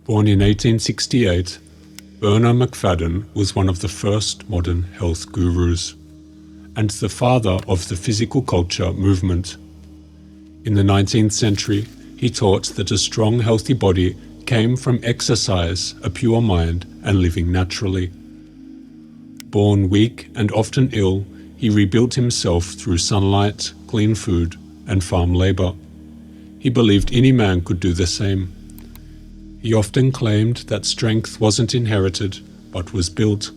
Born in 1868, Bernarr Macfadden was one of the first modern health gurus, and the father of the physical culture movement. In the 19th century, he taught that a strong, healthy body came from exercise, a pure mind, and living naturally. Born weak and often ill, he rebuilt himself through sunlight, clean food, and farm labor. He believed any man could do the same. He often claimed that strength wasn't inherited, but was built.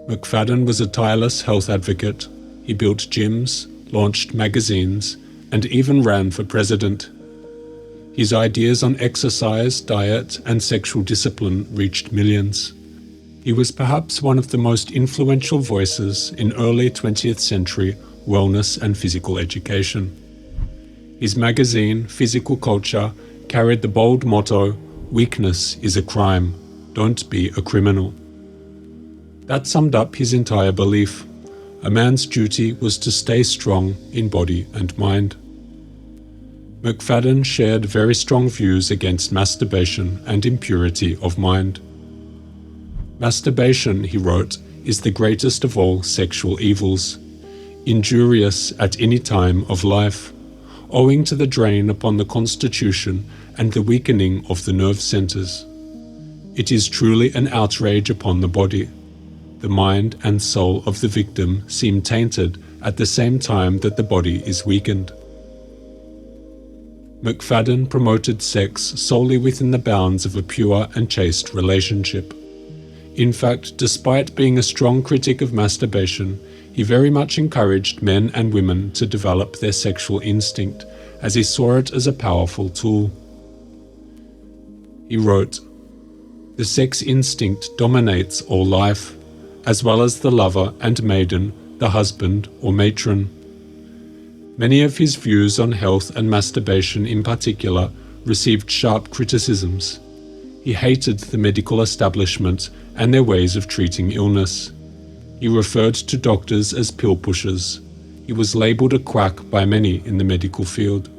Macfadden was a tireless health advocate. He built gyms, launched magazines, and even ran for president. His ideas on exercise, diet, and sexual discipline reached millions. He was perhaps one of the most influential voices in early 20th century wellness and physical education. His magazine, Physical Culture, carried the bold motto, "Weakness is a crime, don't be a criminal." That summed up his entire belief. A man's duty was to stay strong in body and mind. Macfadden shared very strong views against masturbation and impurity of mind. Masturbation, he wrote, is the greatest of all sexual evils, injurious at any time of life, owing to the drain upon the constitution and the weakening of the nerve centers. It is truly an outrage upon the body. The mind and soul of the victim seem tainted at the same time that the body is weakened. Macfadden promoted sex solely within the bounds of a pure and chaste relationship. In fact, despite being a strong critic of masturbation, he very much encouraged men and women to develop their sexual instinct, as he saw it as a powerful tool. He wrote, "The sex instinct dominates all life, as well as the lover and maiden, the husband or matron." Many of his views on health and masturbation in particular received sharp criticisms. He hated the medical establishment and their ways of treating illness. He referred to doctors as pill pushers. He was labelled a quack by many in the medical field.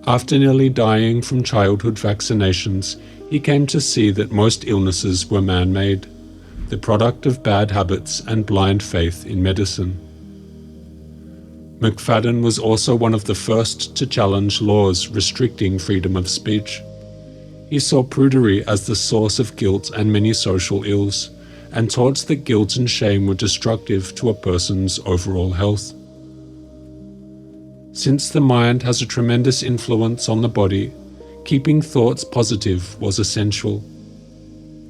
After nearly dying from childhood vaccinations, he came to see that most illnesses were man-made, the product of bad habits and blind faith in medicine. Macfadden was also one of the first to challenge laws restricting freedom of speech. He saw prudery as the source of guilt and many social ills, and taught that guilt and shame were destructive to a person's overall health. Since the mind has a tremendous influence on the body, keeping thoughts positive was essential.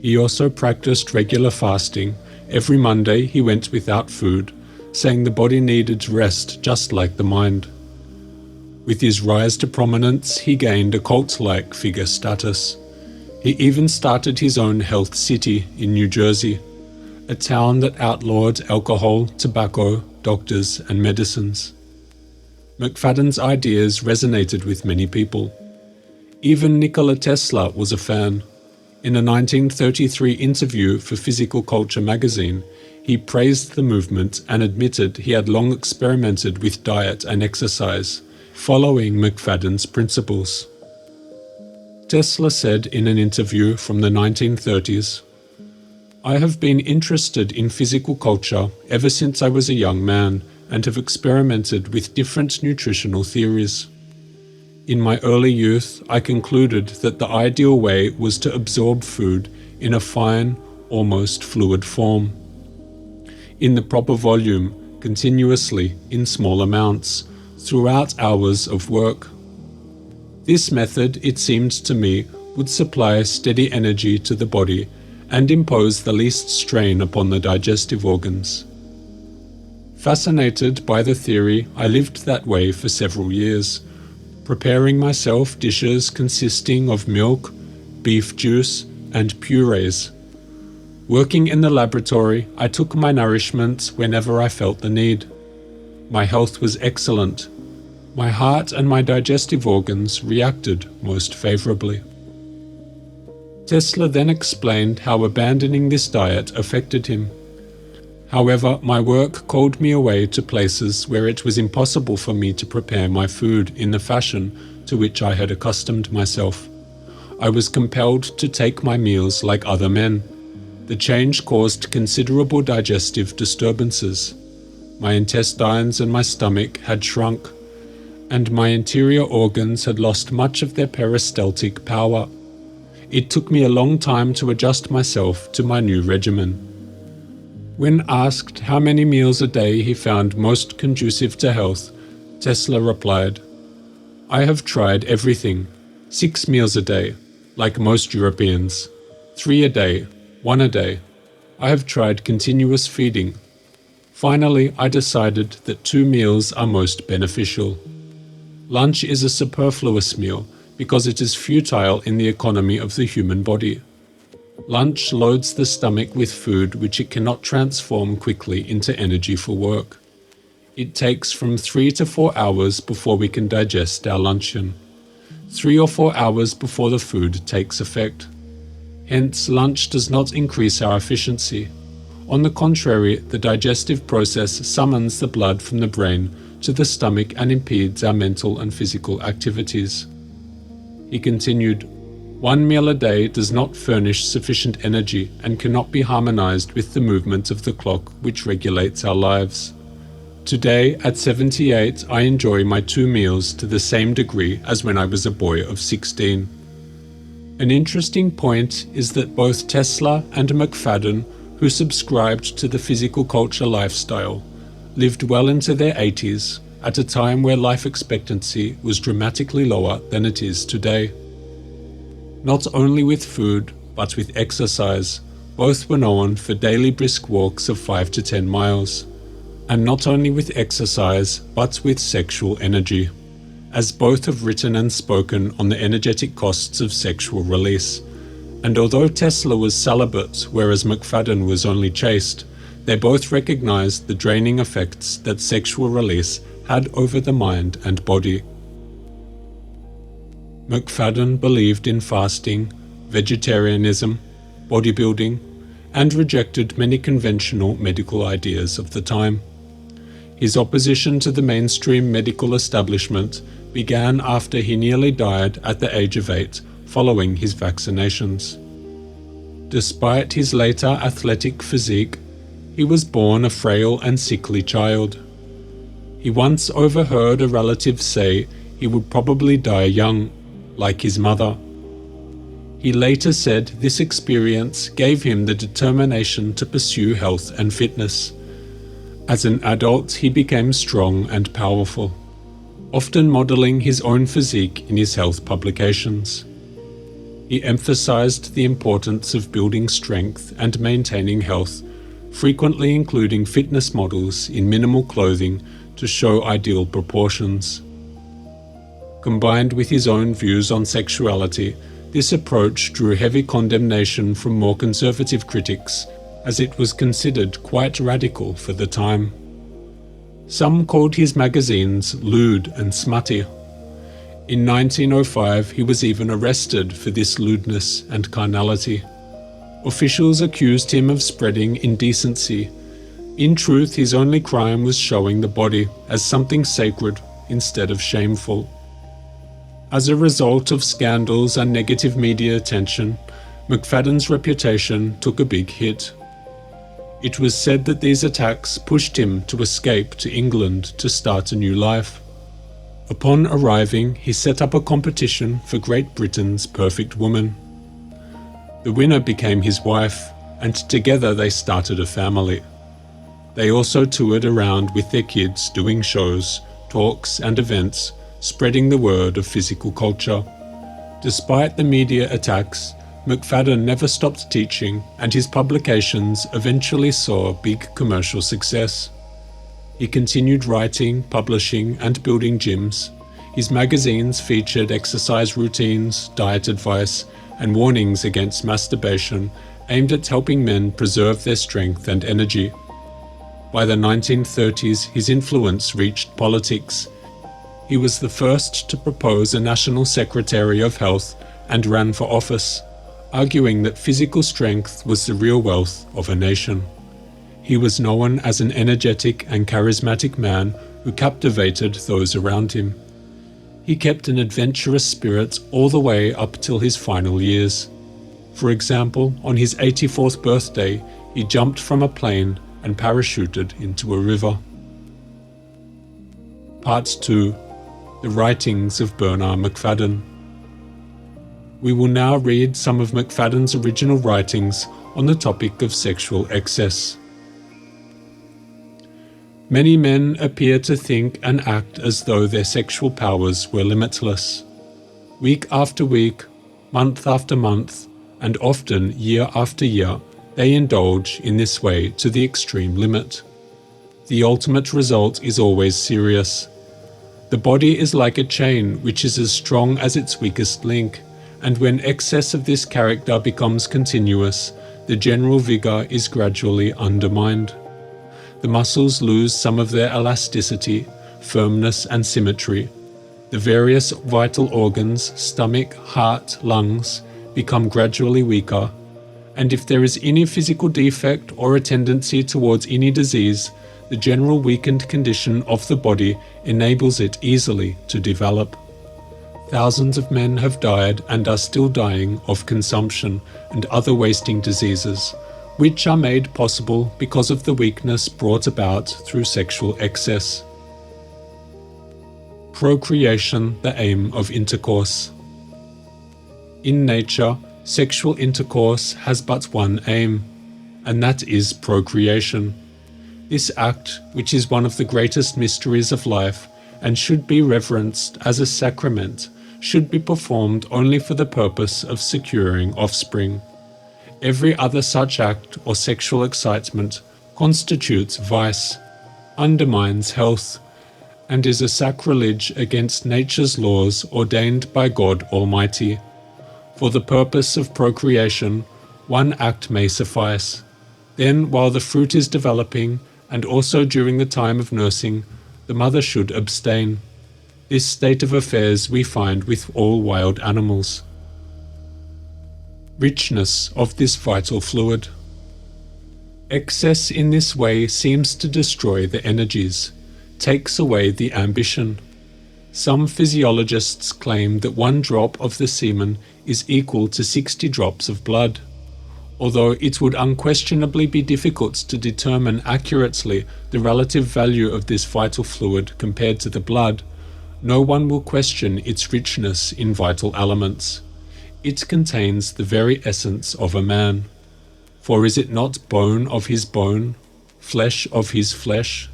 He also practiced regular fasting. Every Monday he went without food, saying the body needed rest just like the mind. With his rise to prominence, he gained a cult-like figure status. He even started his own health city in New Jersey, a town that outlawed alcohol, tobacco, doctors, and medicines. Macfadden's ideas resonated with many people. Even Nikola Tesla was a fan. In a 1933 interview for Physical Culture magazine, he praised the movement and admitted he had long experimented with diet and exercise, following Macfadden's principles. Tesla said in an interview from the 1930s, "I have been interested in physical culture ever since I was a young man and have experimented with different nutritional theories. In my early youth, I concluded that the ideal way was to absorb food in a fine, almost fluid form, in the proper volume, continuously, in small amounts, throughout hours of work. This method, it seemed to me, would supply steady energy to the body and impose the least strain upon the digestive organs. Fascinated by the theory, I lived that way for several years, preparing myself dishes consisting of milk, beef juice, and purees. Working in the laboratory, I took my nourishment whenever I felt the need. My health was excellent. My heart and my digestive organs reacted most favorably." Tesla then explained how abandoning this diet affected him. "However, my work called me away to places where it was impossible for me to prepare my food in the fashion to which I had accustomed myself. I was compelled to take my meals like other men. The change caused considerable digestive disturbances. My intestines and my stomach had shrunk, and my interior organs had lost much of their peristaltic power. It took me a long time to adjust myself to my new regimen. When asked how many meals a day he found most conducive to health, Tesla replied, "I have tried everything. 6 meals a day, like most Europeans. 3 a day, 1 a day. I have tried continuous feeding. Finally, I decided that 2 meals are most beneficial. Lunch is a superfluous meal because it is futile in the economy of the human body. Lunch loads the stomach with food which it cannot transform quickly into energy for work. It takes from 3 to 4 hours before we can digest our luncheon. 3 or 4 hours before the food takes effect. Hence, lunch does not increase our efficiency. On the contrary, the digestive process summons the blood from the brain to the stomach and impedes our mental and physical activities." He continued, "1 meal a day does not furnish sufficient energy and cannot be harmonized with the movement of the clock which regulates our lives. Today, at 78, I enjoy my 2 meals to the same degree as when I was a boy of 16. An interesting point is that both Tesla and Macfadden, who subscribed to the physical culture lifestyle, lived well into their 80s at a time where life expectancy was dramatically lower than it is today. Not only with food, but with exercise, both were known for daily brisk walks of 5 to 10 miles. And not only with exercise, but with sexual energy, as both have written and spoken on the energetic costs of sexual release. And although Tesla was celibate, whereas Macfadden was only chaste, they both recognized the draining effects that sexual release had over the mind and body. Macfadden believed in fasting, vegetarianism, bodybuilding, and rejected many conventional medical ideas of the time. His opposition to the mainstream medical establishment began after he nearly died at the age of 8 following his vaccinations. Despite his later athletic physique, he was born a frail and sickly child. He once overheard a relative say he would probably die young, like his mother. He later said this experience gave him the determination to pursue health and fitness. As an adult, he became strong and powerful, often modeling his own physique in his health publications. He emphasized the importance of building strength and maintaining health, frequently including fitness models in minimal clothing to show ideal proportions. Combined with his own views on sexuality, this approach drew heavy condemnation from more conservative critics, as it was considered quite radical for the time. Some called his magazines lewd and smutty. In 1905, he was even arrested for this lewdness and carnality. Officials accused him of spreading indecency. In truth, his only crime was showing the body as something sacred instead of shameful. As a result of scandals and negative media attention, Macfadden's reputation took a big hit. It was said that these attacks pushed him to escape to England to start a new life. Upon arriving, he set up a competition for Great Britain's perfect woman. The winner became his wife, and together they started a family. They also toured around with their kids doing shows, talks and events, spreading the word of physical culture. Despite the media attacks, Macfadden never stopped teaching, and his publications eventually saw big commercial success. He continued writing, publishing, and building gyms. His magazines featured exercise routines, diet advice, and warnings against masturbation aimed at helping men preserve their strength and energy. By the 1930s, his influence reached politics. He was the first to propose a National Secretary of Health and ran for office, arguing that physical strength was the real wealth of a nation. He was known as an energetic and charismatic man who captivated those around him. He kept an adventurous spirit all the way up till his final years. For example, on his 84th birthday, he jumped from a plane and parachuted into a river. Part 2. The Writings of Bernarr Macfadden. We will now read some of Macfadden's original writings on the topic of sexual excess. Many men appear to think and act as though their sexual powers were limitless. Week after week, month after month, and often year after year, they indulge in this way to the extreme limit. The ultimate result is always serious. The body is like a chain which is as strong as its weakest link, and when excess of this character becomes continuous, the general vigor is gradually undermined. The muscles lose some of their elasticity, firmness, and symmetry. The various vital organs, stomach, heart, lungs, become gradually weaker, and if there is any physical defect or a tendency towards any disease, the general weakened condition of the body enables it easily to develop. Thousands of men have died and are still dying of consumption and other wasting diseases, which are made possible because of the weakness brought about through sexual excess. Procreation, the aim of intercourse. In nature, sexual intercourse has but one aim, and that is procreation. This act, which is one of the greatest mysteries of life and should be reverenced as a sacrament, should be performed only for the purpose of securing offspring. Every other such act or sexual excitement constitutes vice, undermines health, and is a sacrilege against nature's laws ordained by God Almighty. For the purpose of procreation, one act may suffice. Then, while the fruit is developing, and also during the time of nursing, the mother should abstain. This state of affairs we find with all wild animals. Richness of this vital fluid. Excess in this way seems to destroy the energies, takes away the ambition. Some physiologists claim that 1 drop of the semen is equal to 60 drops of blood. Although it would unquestionably be difficult to determine accurately the relative value of this vital fluid compared to the blood, no one will question its richness in vital elements. It contains the very essence of a man. For is it not bone of his bone, flesh of his flesh?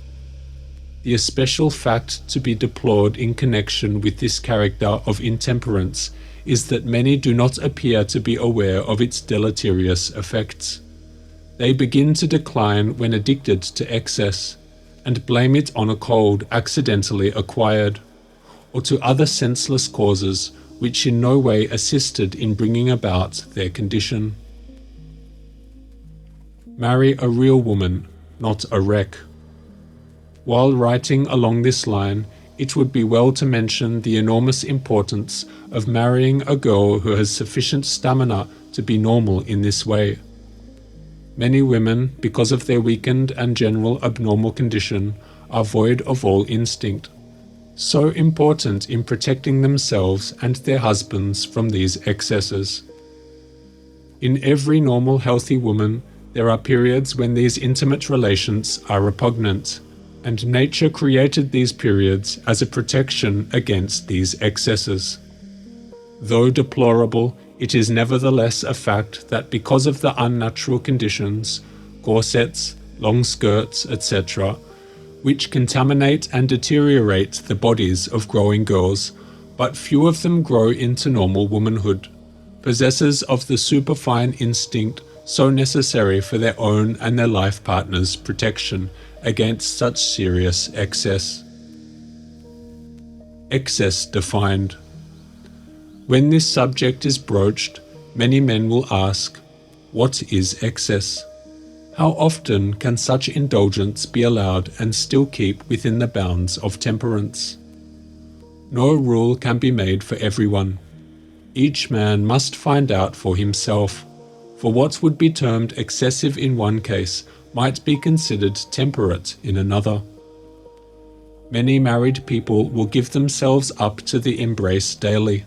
The especial fact to be deplored in connection with this character of intemperance is that many do not appear to be aware of its deleterious effects. They begin to decline when addicted to excess, and blame it on a cold accidentally acquired, or to other senseless causes which in no way assisted in bringing about their condition. Marry a real woman, not a wreck. While writing along this line, it would be well to mention the enormous importance of marrying a girl who has sufficient stamina to be normal in this way. Many women, because of their weakened and general abnormal condition, are void of all instinct, so important in protecting themselves and their husbands from these excesses. In every normal healthy woman, there are periods when these intimate relations are repugnant, and nature created these periods as a protection against these excesses. Though deplorable, it is nevertheless a fact that because of the unnatural conditions, corsets, long skirts, etc., which contaminate and deteriorate the bodies of growing girls, but few of them grow into normal womanhood, possessors of the superfine instinct so necessary for their own and their life partners' protection against such serious excess. Excess defined. When this subject is broached, many men will ask, what is excess? How often can such indulgence be allowed and still keep within the bounds of temperance? No rule can be made for everyone. Each man must find out for himself, for what would be termed excessive in one case might be considered temperate in another. Many married people will give themselves up to the embrace daily,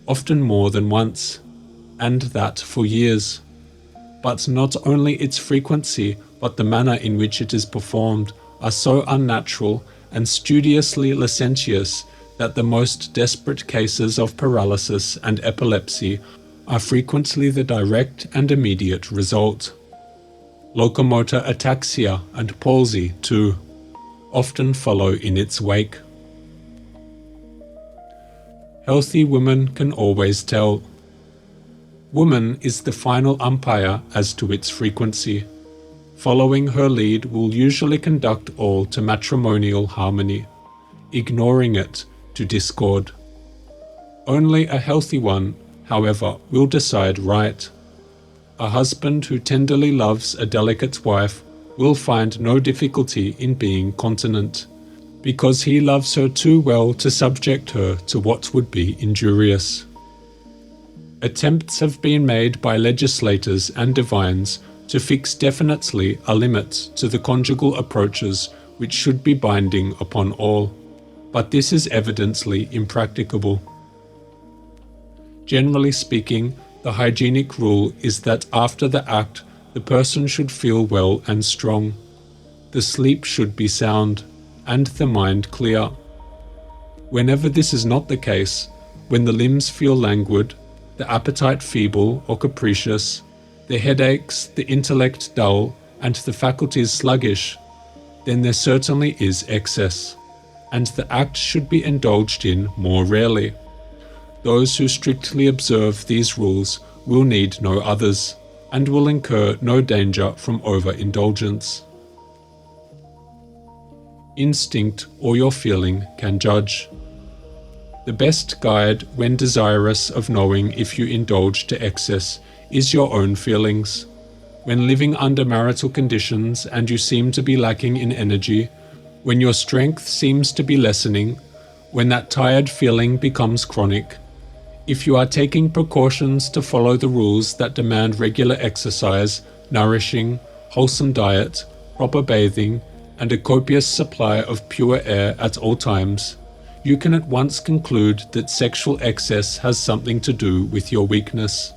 often more than once, and that for years. But not only its frequency, but the manner in which it is performed are so unnatural and studiously licentious that the most desperate cases of paralysis and epilepsy are frequently the direct and immediate result. Locomotor ataxia and palsy, too, often follow in its wake. Healthy women can always tell. Woman is the final umpire as to its frequency. Following her lead will usually conduct all to matrimonial harmony, ignoring it to discord. Only a healthy one, however, will decide right. A husband who tenderly loves a delicate wife will find no difficulty in being continent, because he loves her too well to subject her to what would be injurious. Attempts have been made by legislators and divines to fix definitely a limit to the conjugal approaches which should be binding upon all, but this is evidently impracticable. Generally speaking, the hygienic rule is that after the act, the person should feel well and strong. The sleep should be sound, and the mind clear. Whenever this is not the case, when the limbs feel languid, the appetite feeble or capricious, the headaches, the intellect dull, and the faculties sluggish, then there certainly is excess, and the act should be indulged in more rarely. Those who strictly observe these rules will need no others, and will incur no danger from overindulgence. Instinct or your feeling can judge. The best guide when desirous of knowing if you indulge to excess is your own feelings. When living under marital conditions and you seem to be lacking in energy, when your strength seems to be lessening, when that tired feeling becomes chronic, if you are taking precautions to follow the rules that demand regular exercise, nourishing, wholesome diet, proper bathing, and a copious supply of pure air at all times, you can at once conclude that sexual excess has something to do with your weakness.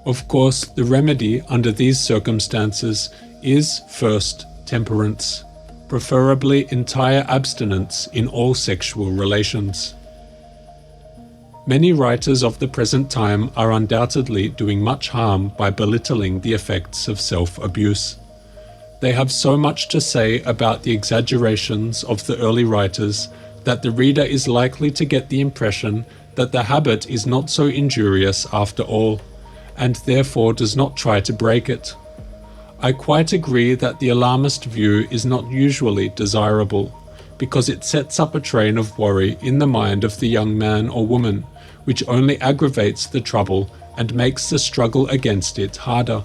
Of course, the remedy under these circumstances is, first, temperance, preferably entire abstinence in all sexual relations. Many writers of the present time are undoubtedly doing much harm by belittling the effects of self-abuse. They have so much to say about the exaggerations of the early writers that the reader is likely to get the impression that the habit is not so injurious after all, and therefore does not try to break it. I quite agree that the alarmist view is not usually desirable, because it sets up a train of worry in the mind of the young man or woman, which only aggravates the trouble and makes the struggle against it harder.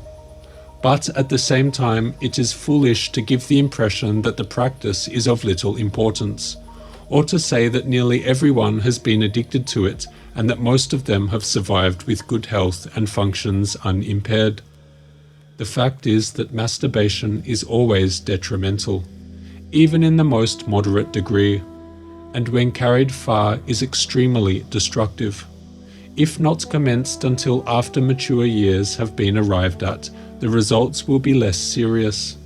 But at the same time, it is foolish to give the impression that the practice is of little importance, or to say that nearly everyone has been addicted to it and that most of them have survived with good health and functions unimpaired. The fact is that masturbation is always detrimental, even in the most moderate degree, and when carried far is extremely destructive. If not commenced until after mature years have been arrived at, the results will be less serious.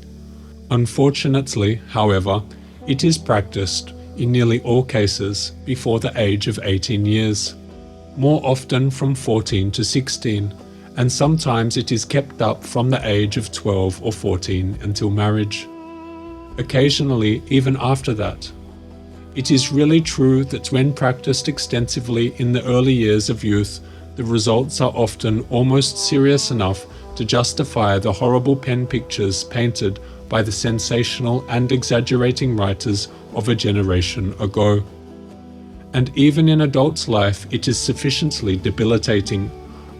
Unfortunately, however, it is practiced, in nearly all cases, before the age of 18 years, more often from 14 to 16, and sometimes it is kept up from the age of 12 or 14 until marriage. Occasionally, even after that. It is really true that when practiced extensively in the early years of youth, the results are often almost serious enough to justify the horrible pen pictures painted by the sensational and exaggerating writers of a generation ago. And even in adult life, it is sufficiently debilitating,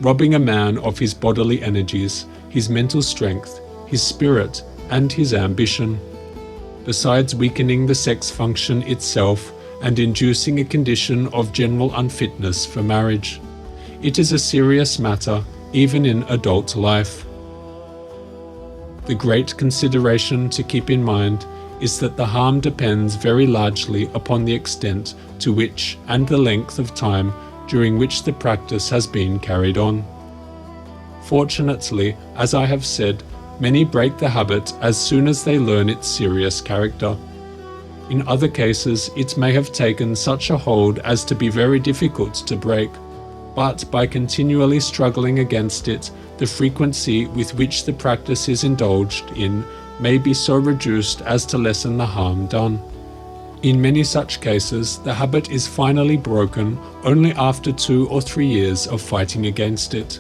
robbing a man of his bodily energies, his mental strength, his spirit, and his ambition, besides weakening the sex function itself and inducing a condition of general unfitness for marriage. It is a serious matter, even in adult life. The great consideration to keep in mind is that the harm depends very largely upon the extent to which and the length of time during which the practice has been carried on. Fortunately, as I have said, many break the habit as soon as they learn its serious character. In other cases, it may have taken such a hold as to be very difficult to break, but by continually struggling against it, the frequency with which the practice is indulged in may be so reduced as to lessen the harm done. In many such cases, the habit is finally broken only after 2 or 3 years of fighting against it.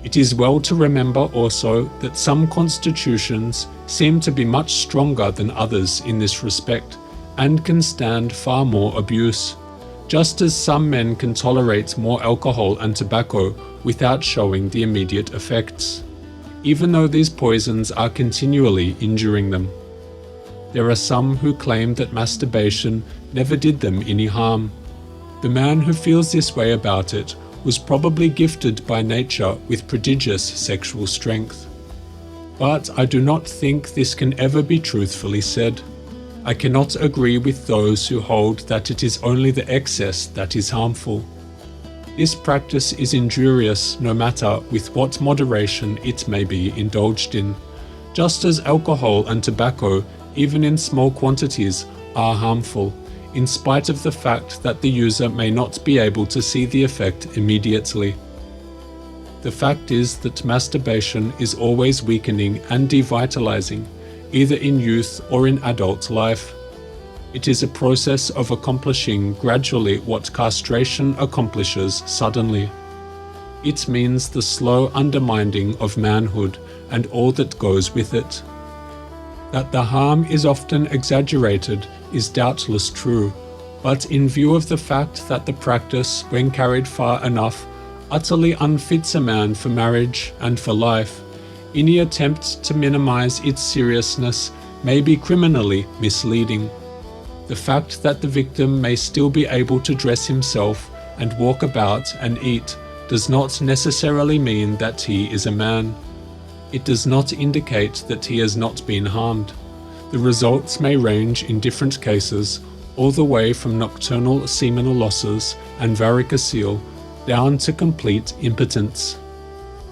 It is well to remember also that some constitutions seem to be much stronger than others in this respect and can stand far more abuse, just as some men can tolerate more alcohol and tobacco without showing the immediate effects, even though these poisons are continually injuring them. There are some who claim that masturbation never did them any harm. The man who feels this way about it was probably gifted by nature with prodigious sexual strength. But I do not think this can ever be truthfully said. I cannot agree with those who hold that it is only the excess that is harmful. This practice is injurious no matter with what moderation it may be indulged in, just as alcohol and tobacco, even in small quantities, are harmful, in spite of the fact that the user may not be able to see the effect immediately. The fact is that masturbation is always weakening and devitalizing, either in youth or in adult life. It is a process of accomplishing gradually what castration accomplishes suddenly. It means the slow undermining of manhood and all that goes with it. That the harm is often exaggerated is doubtless true, but in view of the fact that the practice, when carried far enough, utterly unfits a man for marriage and for life, any attempt to minimize its seriousness may be criminally misleading. The fact that the victim may still be able to dress himself and walk about and eat does not necessarily mean that he is a man. It does not indicate that he has not been harmed. The results may range in different cases, all the way from nocturnal seminal losses and varicocele down to complete impotence.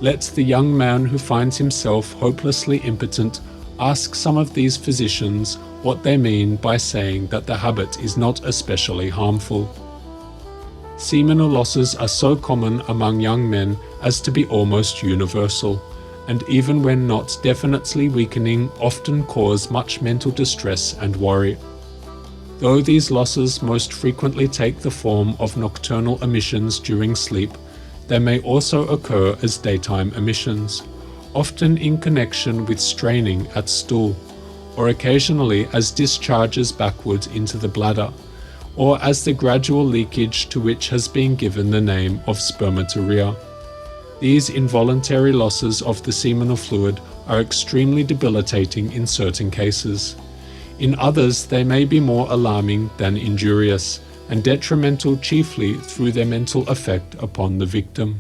Let the young man who finds himself hopelessly impotent ask some of these physicians what they mean by saying that the habit is not especially harmful. Seminal losses are so common among young men as to be almost universal, and even when not definitely weakening, often cause much mental distress and worry. Though these losses most frequently take the form of nocturnal emissions during sleep, they may also occur as daytime emissions, often in connection with straining at stool, or occasionally as discharges backward into the bladder, or as the gradual leakage to which has been given the name of spermaturia. These involuntary losses of the seminal fluid are extremely debilitating in certain cases. In others, they may be more alarming than injurious, and detrimental chiefly through their mental effect upon the victim.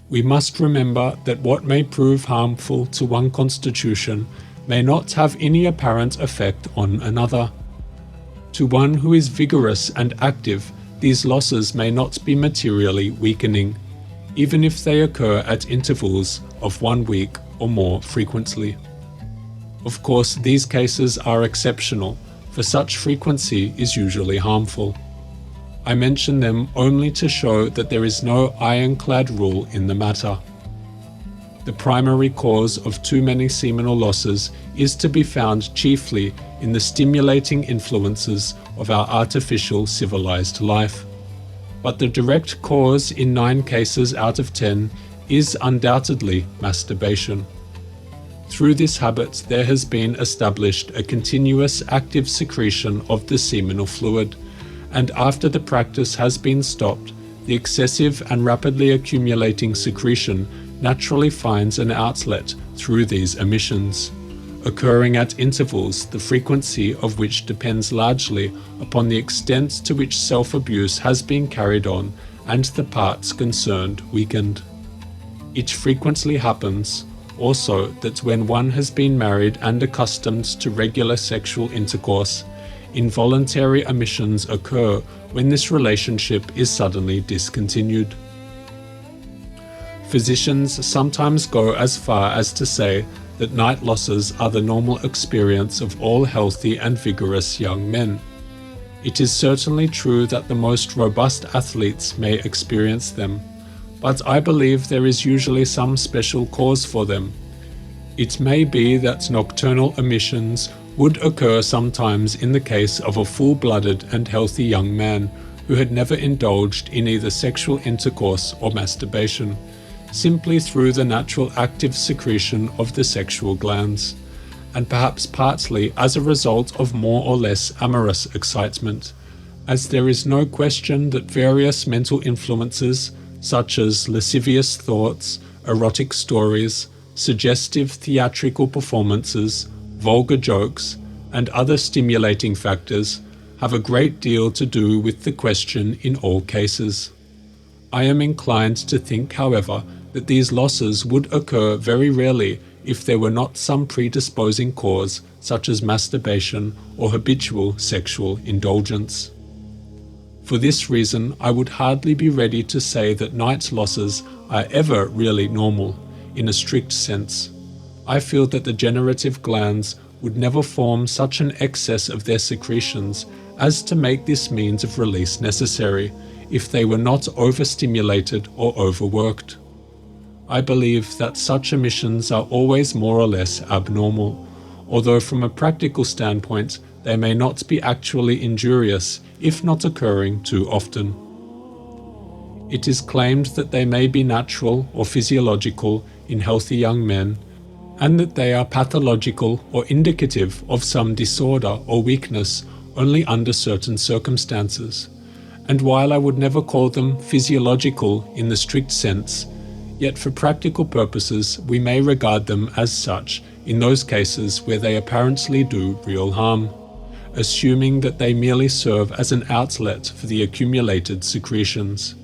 We must remember that what may prove harmful to one constitution may not have any apparent effect on another. To one who is vigorous and active, these losses may not be materially weakening, even if they occur at intervals of 1 week or more frequently. Of course, these cases are exceptional, for such frequency is usually harmful. I mention them only to show that there is no ironclad rule in the matter. The primary cause of too many seminal losses is to be found chiefly in the stimulating influences of our artificial civilized life. But the direct cause in 9 cases out of 10 is undoubtedly masturbation. Through this habit, there has been established a continuous active secretion of the seminal fluid, and after the practice has been stopped, the excessive and rapidly accumulating secretion naturally finds an outlet through these emissions, occurring at intervals the frequency of which depends largely upon the extent to which self-abuse has been carried on and the parts concerned weakened. It frequently happens, also that when one has been married and accustomed to regular sexual intercourse, involuntary emissions occur when this relationship is suddenly discontinued. Physicians sometimes go as far as to say that night losses are the normal experience of all healthy and vigorous young men. It is certainly true that the most robust athletes may experience them, but I believe there is usually some special cause for them. It may be that nocturnal emissions would occur sometimes in the case of a full-blooded and healthy young man who had never indulged in either sexual intercourse or masturbation, simply through the natural active secretion of the sexual glands, and perhaps partly as a result of more or less amorous excitement, as there is no question that various mental influences, such as lascivious thoughts, erotic stories, suggestive theatrical performances, vulgar jokes, and other stimulating factors, have a great deal to do with the question in all cases. I am inclined to think, however, that these losses would occur very rarely if there were not some predisposing cause, such as masturbation or habitual sexual indulgence. For this reason, I would hardly be ready to say that night losses are ever really normal, in a strict sense. I feel that the generative glands would never form such an excess of their secretions as to make this means of release necessary, if they were not overstimulated or overworked. I believe that such emissions are always more or less abnormal, although from a practical standpoint they may not be actually injurious if not occurring too often. It is claimed that they may be natural or physiological in healthy young men, and that they are pathological or indicative of some disorder or weakness only under certain circumstances. And while I would never call them physiological in the strict sense, yet for practical purposes we may regard them as such in those cases where they apparently do real harm, assuming that they merely serve as an outlet for the accumulated secretions.